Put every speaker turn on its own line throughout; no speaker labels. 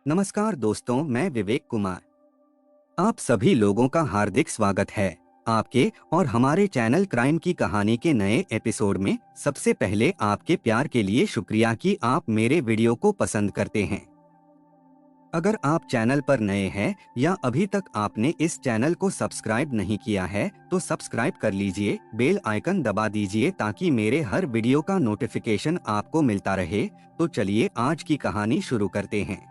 नमस्कार दोस्तों, मैं विवेक कुमार। आप सभी लोगों का हार्दिक स्वागत है आपके और हमारे चैनल क्राइम की कहानी के नए एपिसोड में। सबसे पहले आपके प्यार के लिए शुक्रिया कि आप मेरे वीडियो को पसंद करते हैं। अगर आप चैनल पर नए हैं या अभी तक आपने इस चैनल को सब्सक्राइब नहीं किया है तो सब्सक्राइब कर लीजिए, बेल आइकन दबा दीजिए ताकि मेरे हर वीडियो का नोटिफिकेशन आपको मिलता रहे। तो चलिए आज की कहानी शुरू करते हैं।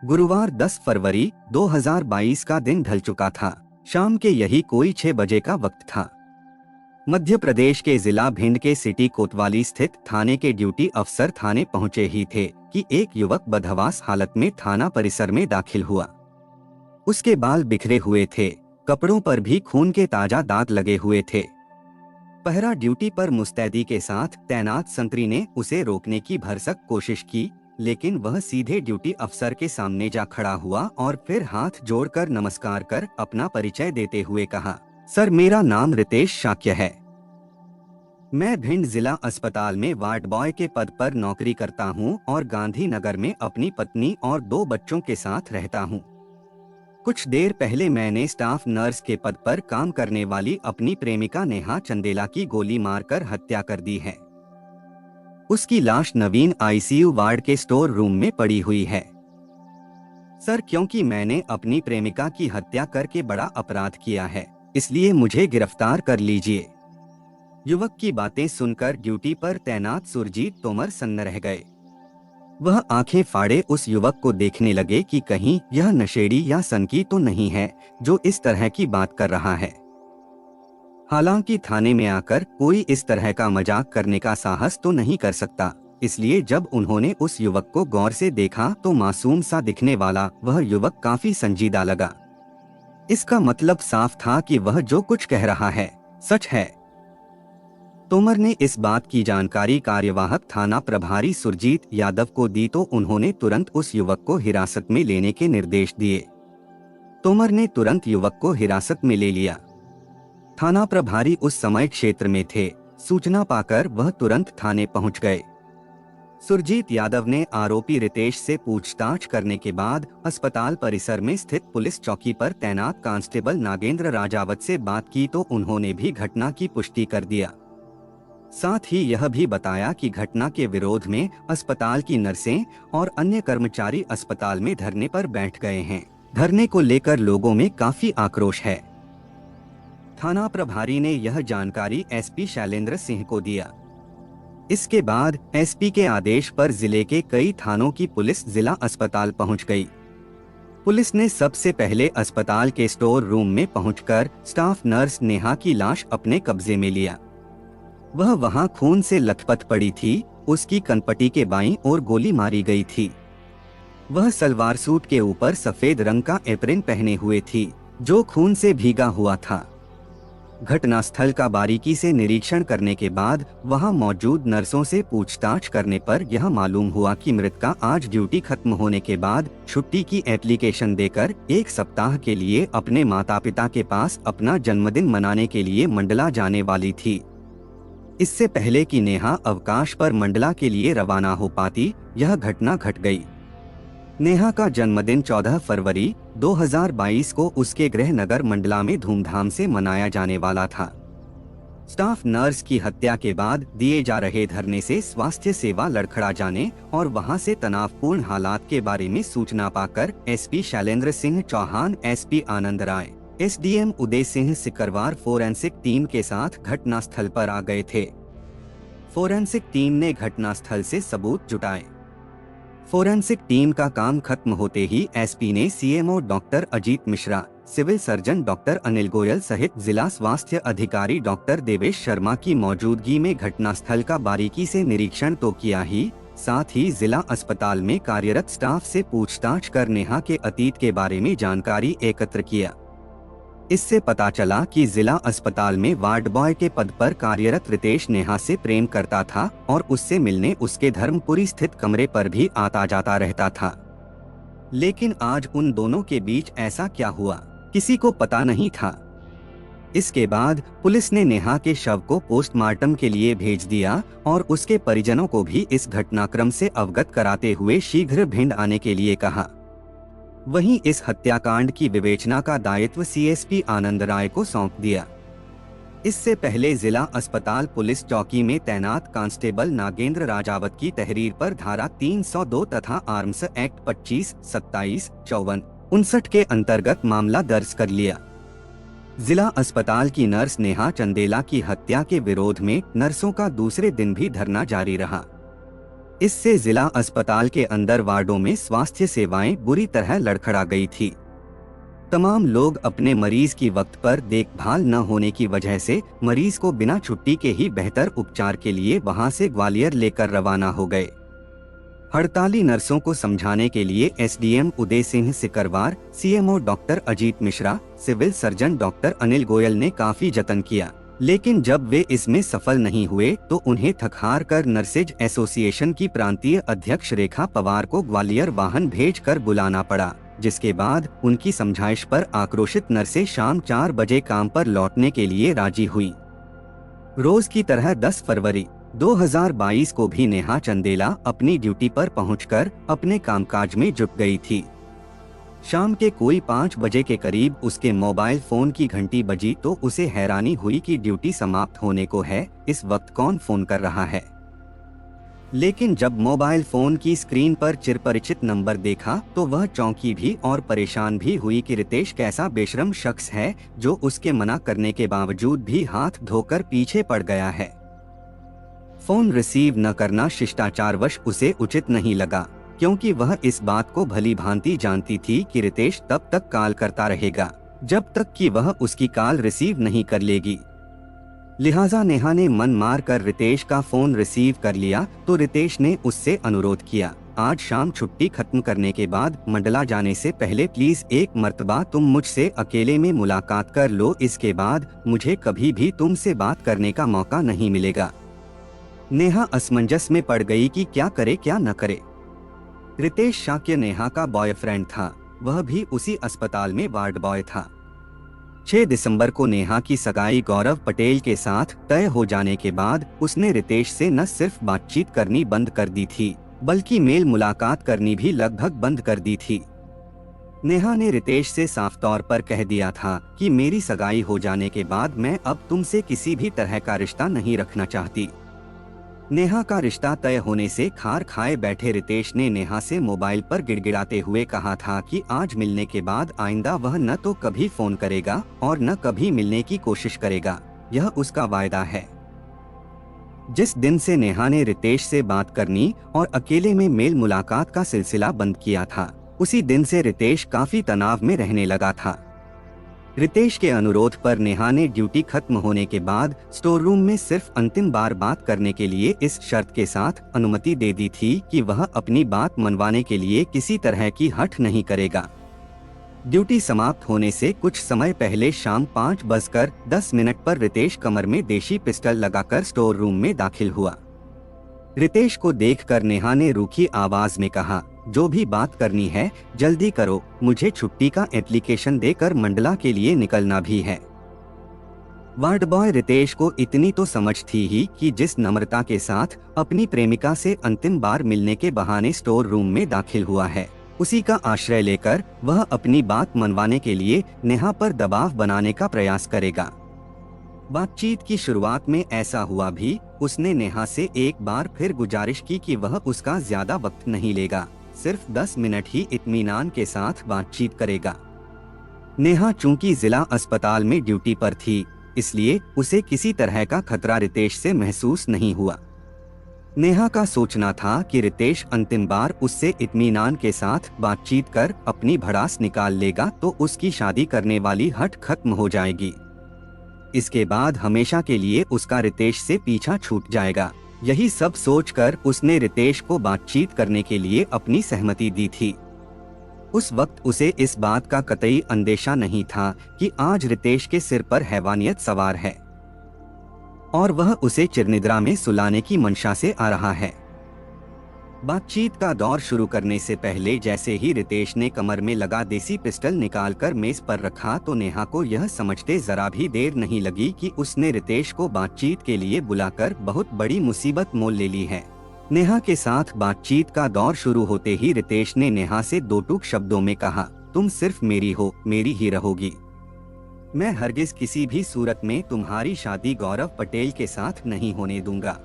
गुरुवार 10 फरवरी 2022 का दिन ढल चुका था। शाम के यही कोई 6 बजे का वक्त था। मध्य प्रदेश के जिला भिंड के सिटी कोतवाली स्थित थाने के ड्यूटी अफसर थाने पहुंचे ही थे कि एक युवक बदहवास हालत में थाना परिसर में दाखिल हुआ। उसके बाल बिखरे हुए थे, कपड़ों पर भी खून के ताजा दाग लगे हुए थे। पहरा ड्यूटी पर मुस्तैदी के साथ तैनात संतरी ने उसे रोकने की भरसक कोशिश की, लेकिन वह सीधे ड्यूटी अफसर के सामने जा खड़ा हुआ और फिर हाथ जोड़कर नमस्कार कर अपना परिचय देते हुए कहा, सर, मेरा नाम रितेश शाक्य है। मैं भिंड जिला अस्पताल में वार्ड बॉय के पद पर नौकरी करता हूं और गांधीनगर में अपनी पत्नी और 2 बच्चों के साथ रहता हूं। कुछ देर पहले मैंने स्टाफ नर्स के पद पर काम करने वाली अपनी प्रेमिका नेहा चंदेला की गोली मारकर हत्या कर दी है। उसकी लाश नवीन आईसीयू वार्ड के स्टोर रूम में पड़ी हुई है। सर, क्योंकि मैंने अपनी प्रेमिका की हत्या करके बड़ा अपराध किया है, इसलिए मुझे गिरफ्तार कर लीजिए। युवक की बातें सुनकर ड्यूटी पर तैनात सुरजीत तोमर सन्न रह गए। वह आंखें फाड़े उस युवक को देखने लगे कि कहीं यह नशेड़ी या सनकी तो नहीं है जो इस तरह की बात कर रहा है। हालांकि थाने में आकर कोई इस तरह का मजाक करने का साहस तो नहीं कर सकता, इसलिए जब उन्होंने उस युवक को गौर से देखा तो मासूम सा दिखने वाला वह युवक काफी संजीदा लगा। इसका मतलब साफ था कि वह जो कुछ कह रहा है सच है। तोमर ने इस बात की जानकारी कार्यवाहक थाना प्रभारी सुरजीत यादव को दी तो उन्होंने तुरंत उस युवक को हिरासत में लेने के निर्देश दिए। तोमर ने तुरंत युवक को हिरासत में ले लिया। थाना प्रभारी उस समय क्षेत्र में थे। सूचना पाकर वह तुरंत थाने पहुंच गए। सुरजीत यादव ने आरोपी रितेश से पूछताछ करने के बाद अस्पताल परिसर में स्थित पुलिस चौकी पर तैनात कांस्टेबल नागेंद्र राजावत से बात की तो उन्होंने भी घटना की पुष्टि कर दिया। साथ ही यह भी बताया कि घटना के विरोध में अस्पताल की नर्सें और अन्य कर्मचारी अस्पताल में धरने पर बैठ गए हैं। धरने को लेकर लोगों में काफी आक्रोश है। थाना प्रभारी ने यह जानकारी एसपी शैलेंद्र सिंह को दिया। इसके बाद एसपी के आदेश पर जिले के कई थानों की पुलिस जिला अस्पताल पहुंच गई। पुलिस ने सबसे पहले अस्पताल के स्टोर रूम में पहुंचकर स्टाफ नर्स नेहा की लाश अपने कब्जे में लिया। वह वहां खून से लथपथ पड़ी थी। उसकी कनपटी के बाईं ओर गोली मारी गई थी। वह सलवार सूट के ऊपर सफेद रंग का एप्रिन पहने हुए थी जो खून से भीगा हुआ था। घटनास्थल का बारीकी से निरीक्षण करने के बाद वहां मौजूद नर्सों से पूछताछ करने पर यह मालूम हुआ कि मृतका आज ड्यूटी खत्म होने के बाद छुट्टी की एप्लीकेशन देकर 1 सप्ताह के लिए अपने माता पिता के पास अपना जन्मदिन मनाने के लिए मंडला जाने वाली थी। इससे पहले कि नेहा अवकाश पर मंडला के लिए रवाना हो पाती, यह घटना घट गई। नेहा का जन्मदिन 14 फरवरी 2022 को उसके गृह नगर मंडला में धूमधाम से मनाया जाने वाला था। स्टाफ नर्स की हत्या के बाद दिए जा रहे धरने से स्वास्थ्य सेवा लड़खड़ा जाने और वहां से तनावपूर्ण हालात के बारे में सूचना पाकर एसपी शैलेंद्र सिंह चौहान, एसपी आनंद राय, SDM Uday Singh Sikarwar forensic team के साथ घटनास्थल पर आ गए थे। फोरेंसिक टीम ने घटनास्थल से सबूत जुटाए। फोरेंसिक टीम का काम खत्म होते ही एसपी ने CMO doctor Ajit Mishra, civil surgeon doctor Anil Goyal सहित जिला स्वास्थ्य अधिकारी डॉक्टर देवेश शर्मा की मौजूदगी में घटनास्थल का बारीकी से निरीक्षण तो किया ही, साथ ही जिला अस्पताल में कार्यरत स्टाफ से पूछताछ कर नेहा के अतीत के बारे में जानकारी एकत्र किया। इससे पता चला कि जिला अस्पताल में वार्ड बॉय के पद पर कार्यरत रितेश नेहा से प्रेम करता था और उससे मिलने उसके धर्मपुरी स्थित कमरे पर भी आता जाता रहता था। लेकिन आज उन दोनों के बीच ऐसा क्या हुआ, किसी को पता नहीं था। इसके बाद पुलिस ने नेहा के शव को पोस्टमार्टम के लिए भेज दिया और उसके परिजनों को भी इस घटनाक्रम से अवगत कराते हुए शीघ्र भिंड आने के लिए कहा। वहीं इस हत्याकांड की विवेचना का दायित्व सीएसपी आनंद राय को सौंप दिया। इससे पहले जिला अस्पताल पुलिस चौकी में तैनात कांस्टेबल नागेंद्र राजावत की तहरीर पर धारा 302 तथा आर्म्स एक्ट 25, 27, 54, 59 के अंतर्गत मामला दर्ज कर लिया। जिला अस्पताल की नर्स नेहा चंदेला की हत्या के विरोध में नर्सों का दूसरे दिन भी धरना जारी रहा। इससे जिला अस्पताल के अंदर वार्डों में स्वास्थ्य सेवाएं बुरी तरह लड़खड़ा गई थी। तमाम लोग अपने मरीज की वक्त पर देखभाल न होने की वजह से मरीज को बिना छुट्टी के ही बेहतर उपचार के लिए वहां से ग्वालियर लेकर रवाना हो गए। हड़ताली नर्सों को समझाने के लिए SDM Uday Singh Sikarwar, CMO doctor Ajit Mishra, civil surgeon doctor Anil Goyal ने काफी जतन किया, लेकिन जब वे इसमें सफल नहीं हुए तो उन्हें थकहार कर नर्सेज एसोसिएशन की प्रांतीय अध्यक्ष रेखा पवार को ग्वालियर वाहन भेजकर बुलाना पड़ा, जिसके बाद उनकी समझाइश पर आक्रोशित नर्सें शाम 4 बजे काम पर लौटने के लिए राजी हुई। रोज की तरह 10 फरवरी 2022 को भी नेहा चंदेला अपनी ड्यूटी पर पहुंचकर अपने कामकाज में जुट गई थी। शाम के कोई 5 बजे के करीब उसके मोबाइल फोन की घंटी बजी तो उसे हैरानी हुई कि ड्यूटी समाप्त होने को है, इस वक्त कौन फोन कर रहा है। लेकिन जब मोबाइल फोन की स्क्रीन पर चिरपरिचित नंबर देखा तो वह चौंकी भी और परेशान भी हुई कि रितेश कैसा बेशरम शख्स है जो उसके मना करने के बावजूद भी हाथ धोकर पीछे पड़ गया है। फोन रिसीव न करना शिष्टाचारवश उसे उचित नहीं लगा, क्योंकि वह इस बात को भली भांति जानती थी कि रितेश तब तक कॉल करता रहेगा जब तक कि वह उसकी कॉल रिसीव नहीं कर लेगी। लिहाजा नेहा ने मन मार कर रितेश का फोन रिसीव कर लिया तो रितेश ने उससे अनुरोध किया, आज शाम छुट्टी खत्म करने के बाद मंडला जाने से पहले प्लीज एक मर्तबा तुम मुझसे अकेले में मुलाकात कर लो, इसके बाद मुझे कभी भी तुमसे बात करने का मौका नहीं मिलेगा। नेहा असमंजस में पड़ गई कि क्या करे क्या न करे। रितेश शाक्य नेहा का बॉयफ्रेंड था, वह भी उसी अस्पताल में वार्ड बॉय था। 6 दिसंबर को नेहा की सगाई गौरव पटेल के साथ तय हो जाने के बाद उसने रितेश से न सिर्फ बातचीत करनी बंद कर दी थी, बल्कि मेल मुलाकात करनी भी लगभग बंद कर दी थी। नेहा ने रितेश से साफ तौर पर कह दिया था कि मेरी सगाई हो जाने के बाद मैं अब तुमसे किसी भी तरह का रिश्ता नहीं रखना चाहती। नेहा का रिश्ता तय होने से खार खाए बैठे रितेश ने नेहा से मोबाइल पर गिड़गिड़ाते हुए कहा था कि आज मिलने के बाद आइंदा वह न तो कभी फोन करेगा और न कभी मिलने की कोशिश करेगा, यह उसका वायदा है। जिस दिन से नेहा ने रितेश से बात करनी और अकेले में मेल मुलाकात का सिलसिला बंद किया था, उसी दिन से रितेश काफी तनाव में रहने लगा था। रितेश के अनुरोध पर नेहा ने ड्यूटी खत्म होने के बाद स्टोर रूम में सिर्फ अंतिम बार बात करने के लिए इस शर्त के साथ अनुमति दे दी थी कि वह अपनी बात मनवाने के लिए किसी तरह की हठ नहीं करेगा। ड्यूटी समाप्त होने से कुछ समय पहले शाम 5:10 पर रितेश कमर में देशी पिस्टल लगाकर स्टोर रूम में दाखिल हुआ। रितेश को देखकर नेहा ने रूखी आवाज में कहा, जो भी बात करनी है जल्दी करो, मुझे छुट्टी का एप्लीकेशन देकर मंडला के लिए निकलना भी है। वार्ड बॉय रितेश को इतनी तो समझ थी ही कि जिस नम्रता के साथ अपनी प्रेमिका से अंतिम बार मिलने के बहाने स्टोर रूम में दाखिल हुआ है, उसी का आश्रय लेकर वह अपनी बात मनवाने के लिए नेहा पर दबाव बनाने का प्रयास करेगा। बातचीत की शुरुआत में ऐसा हुआ भी, उसने नेहा से एक बार फिर गुजारिश की कि वह उसका ज्यादा वक्त नहीं लेगा, सिर्फ 10 मिनट ही इत्मीनान के साथ बातचीत करेगा। नेहा चूंकि जिला अस्पताल में ड्यूटी पर थी, इसलिए उसे किसी तरह का खतरा रितेश से महसूस नहीं हुआ। नेहा का सोचना था कि रितेश अंतिम बार उससे इत्मीनान के साथ बातचीत कर अपनी भड़ास निकाल लेगा तो उसकी शादी करने वाली हट खत्म हो जाएगी। इसके बाद हमेशा के लिए उसका रितेश से पीछा छूट जाएगा। यही सब सोचकर उसने रितेश को बातचीत करने के लिए अपनी सहमति दी थी। उस वक्त उसे इस बात का कतई अंदेशा नहीं था कि आज रितेश के सिर पर हैवानियत सवार है और वह उसे चिरनिद्रा में सुलाने की मंशा से आ रहा है। बातचीत का दौर शुरू करने से पहले जैसे ही रितेश ने कमर में लगा देसी पिस्टल निकालकर मेज पर रखा तो नेहा को यह समझते जरा भी देर नहीं लगी कि उसने रितेश को बातचीत के लिए बुलाकर बहुत बड़ी मुसीबत मोल ले ली है। नेहा के साथ बातचीत का दौर शुरू होते ही रितेश ने नेहा से दो टूक शब्दों में कहा, तुम सिर्फ मेरी हो, मेरी ही रहोगी। मैं हरगिज किसी भी सूरत में तुम्हारी शादी गौरव पटेल के साथ नहीं होने दूंगा।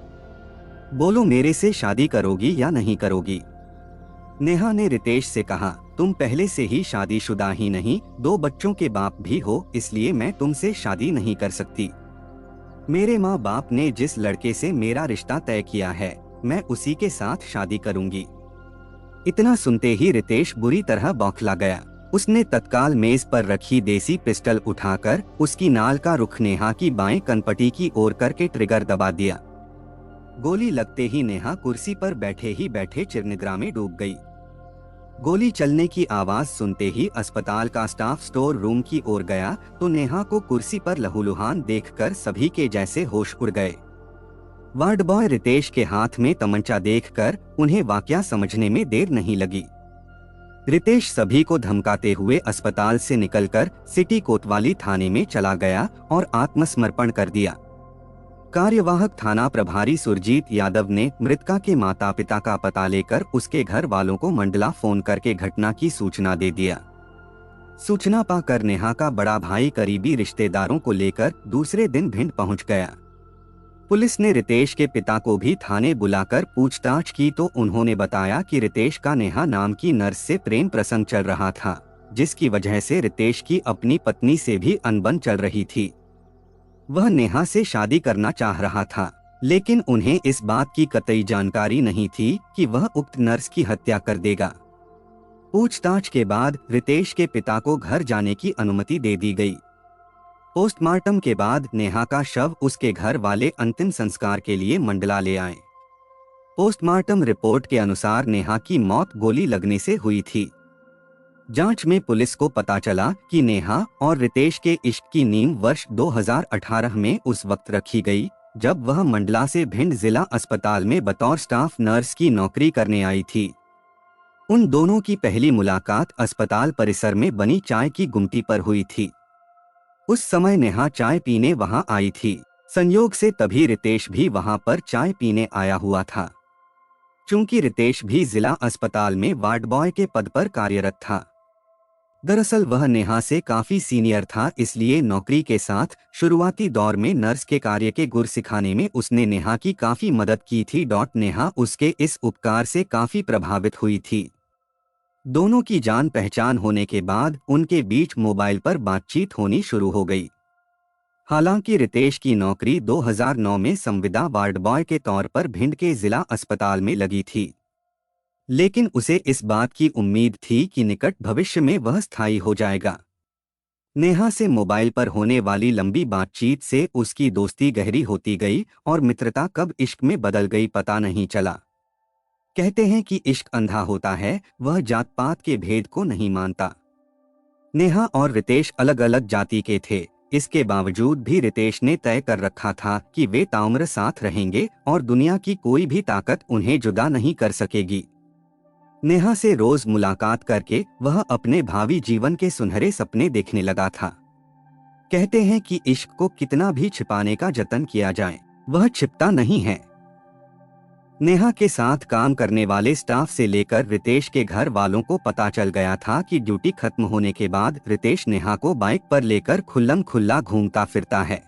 बोलो, मेरे से शादी करोगी या नहीं करोगी? नेहा ने रितेश से कहा, तुम पहले से ही शादीशुदा ही नहीं, 2 बच्चों के बाप भी हो, इसलिए मैं तुमसे शादी नहीं कर सकती। मेरे माँ बाप ने जिस लड़के से मेरा रिश्ता तय किया है, मैं उसी के साथ शादी करूंगी। इतना सुनते ही रितेश बुरी तरह बौखला गया। उसने तत्काल मेज पर रखी देसी पिस्टल उठाकर उसकी नाल का रुख नेहा की बाएं कनपटी की ओर करके ट्रिगर दबा दिया। गोली लगते ही नेहा कुर्सी पर बैठे ही बैठे चिरनिद्रा में डूब गई। गोली चलने की आवाज सुनते ही अस्पताल का स्टाफ स्टोर रूम की ओर गया तो नेहा को कुर्सी पर लहूलुहान देखकर सभी के जैसे होश उड़ गए। वार्ड बॉय रितेश के हाथ में तमंचा देखकर उन्हें वाकया समझने में देर नहीं लगी। रितेश सभी को धमकाते हुए अस्पताल से निकलकर सिटी कोतवाली थाने में चला गया और आत्मसमर्पण कर दिया। कार्यवाहक थाना प्रभारी सुरजीत यादव ने मृतका के माता पिता का पता लेकर उसके घर वालों को मंडला फोन करके घटना की सूचना दे दिया। सूचना पाकर नेहा का बड़ा भाई करीबी रिश्तेदारों को लेकर दूसरे दिन भिंड पहुंच गया। पुलिस ने रितेश के पिता को भी थाने बुलाकर पूछताछ की तो उन्होंने बताया कि रितेश का नेहा नाम की नर्स से प्रेम प्रसंग चल रहा था, जिसकी वजह से रितेश की अपनी पत्नी से भी अनबन चल रही थी। वह नेहा से शादी करना चाह रहा था, लेकिन उन्हें इस बात की कतई जानकारी नहीं थी कि वह उक्त नर्स की हत्या कर देगा। पूछताछ के बाद रितेश के पिता को घर जाने की अनुमति दे दी गई। पोस्टमार्टम के बाद नेहा का शव उसके घर वाले अंतिम संस्कार के लिए मंडला ले आए। पोस्टमार्टम रिपोर्ट के अनुसार नेहा की मौत गोली लगने से हुई थी। जांच में पुलिस को पता चला कि नेहा और रितेश के इश्क की नींव वर्ष 2018 में उस वक्त रखी गई जब वह मंडला से भिंड जिला अस्पताल में बतौर स्टाफ नर्स की नौकरी करने आई थी। उन दोनों की पहली मुलाकात अस्पताल परिसर में बनी चाय की गुमटी पर हुई थी। उस समय नेहा चाय पीने वहां आई थी। संयोग से तभी रितेश भी वहां पर चाय पीने आया हुआ था। चूंकि रितेश भी जिला अस्पताल में वार्ड बॉय के पद पर कार्यरत था। दरअसल वह नेहा से काफी सीनियर था, इसलिए नौकरी के साथ शुरुआती दौर में नर्स के कार्य के गुर सिखाने में उसने नेहा की काफी मदद की थी। नेहा उसके इस उपकार से काफी प्रभावित हुई थी। दोनों की जान पहचान होने के बाद उनके बीच मोबाइल पर बातचीत होनी शुरू हो गई। हालांकि रितेश की नौकरी 2009 में संविदा वार्ड बॉय के तौर पर भिंड के जिला अस्पताल में लगी थी, लेकिन उसे इस बात की उम्मीद थी कि निकट भविष्य में वह स्थायी हो जाएगा। नेहा से मोबाइल पर होने वाली लंबी बातचीत से उसकी दोस्ती गहरी होती गई और मित्रता कब इश्क में बदल गई पता नहीं चला। कहते हैं कि इश्क अंधा होता है, वह जात पात के भेद को नहीं मानता। नेहा और रितेश अलग अलग जाति के थे, इसके बावजूद भी रितेश ने तय कर रखा था कि वे ताउम्र साथ रहेंगे और दुनिया की कोई भी ताकत उन्हें जुदा नहीं कर सकेगी। नेहा से रोज मुलाकात करके वह अपने भावी जीवन के सुनहरे सपने देखने लगा था। कहते हैं कि इश्क को कितना भी छिपाने का जतन किया जाए, वह छिपता नहीं है। नेहा के साथ काम करने वाले स्टाफ से लेकर रितेश के घर वालों को पता चल गया था कि ड्यूटी खत्म होने के बाद रितेश नेहा को बाइक पर लेकर खुल्लम खुल्ला घूमता फिरता है।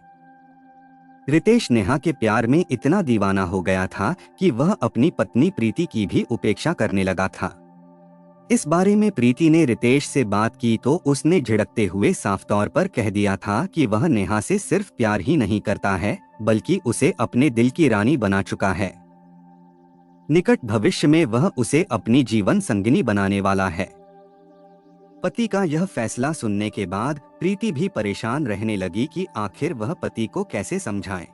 रितेश नेहा के प्यार में इतना दीवाना हो गया था कि वह अपनी पत्नी प्रीति की भी उपेक्षा करने लगा था। इस बारे में प्रीति ने रितेश से बात की तो उसने झिड़कते हुए साफ तौर पर कह दिया था कि वह नेहा से सिर्फ प्यार ही नहीं करता है, बल्कि उसे अपने दिल की रानी बना चुका है। निकट भविष्य में वह उसे अपनी जीवन संगिनी बनाने वाला है। पति का यह फैसला सुनने के बाद प्रीति भी परेशान रहने लगी कि आखिर वह पति को कैसे समझाए।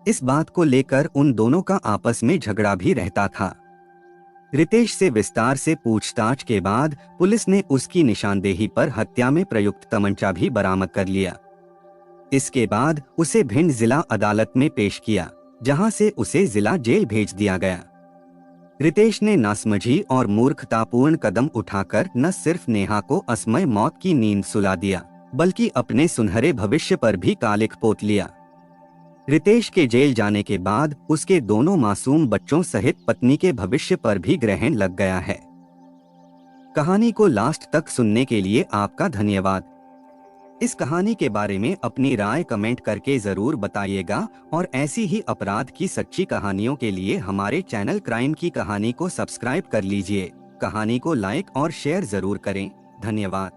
इस बात को लेकर उन दोनों का आपस में झगड़ा भी रहता था। रितेश से विस्तार से पूछताछ के बाद पुलिस ने उसकी निशानदेही पर हत्या में प्रयुक्त तमंचा भी बरामद कर लिया। इसके बाद उसे भिंड जिला अदालत में पेश किया, जहां से उसे जिला जेल भेज दिया गया। रितेश ने नासमझी और मूर्खतापूर्ण कदम उठाकर न सिर्फ नेहा को असमय मौत की नींद सुला दिया, बल्कि अपने सुनहरे भविष्य पर भी कालिख पोत लिया। रितेश के जेल जाने के बाद उसके दोनों मासूम बच्चों सहित पत्नी के भविष्य पर भी ग्रहण लग गया है। कहानी को लास्ट तक सुनने के लिए आपका धन्यवाद। इस कहानी के बारे में अपनी राय कमेंट करके जरूर बताइएगा और ऐसी ही अपराध की सच्ची कहानियों के लिए हमारे चैनल क्राइम की कहानी को सब्सक्राइब कर लीजिए। कहानी को लाइक और शेयर जरूर करें। धन्यवाद।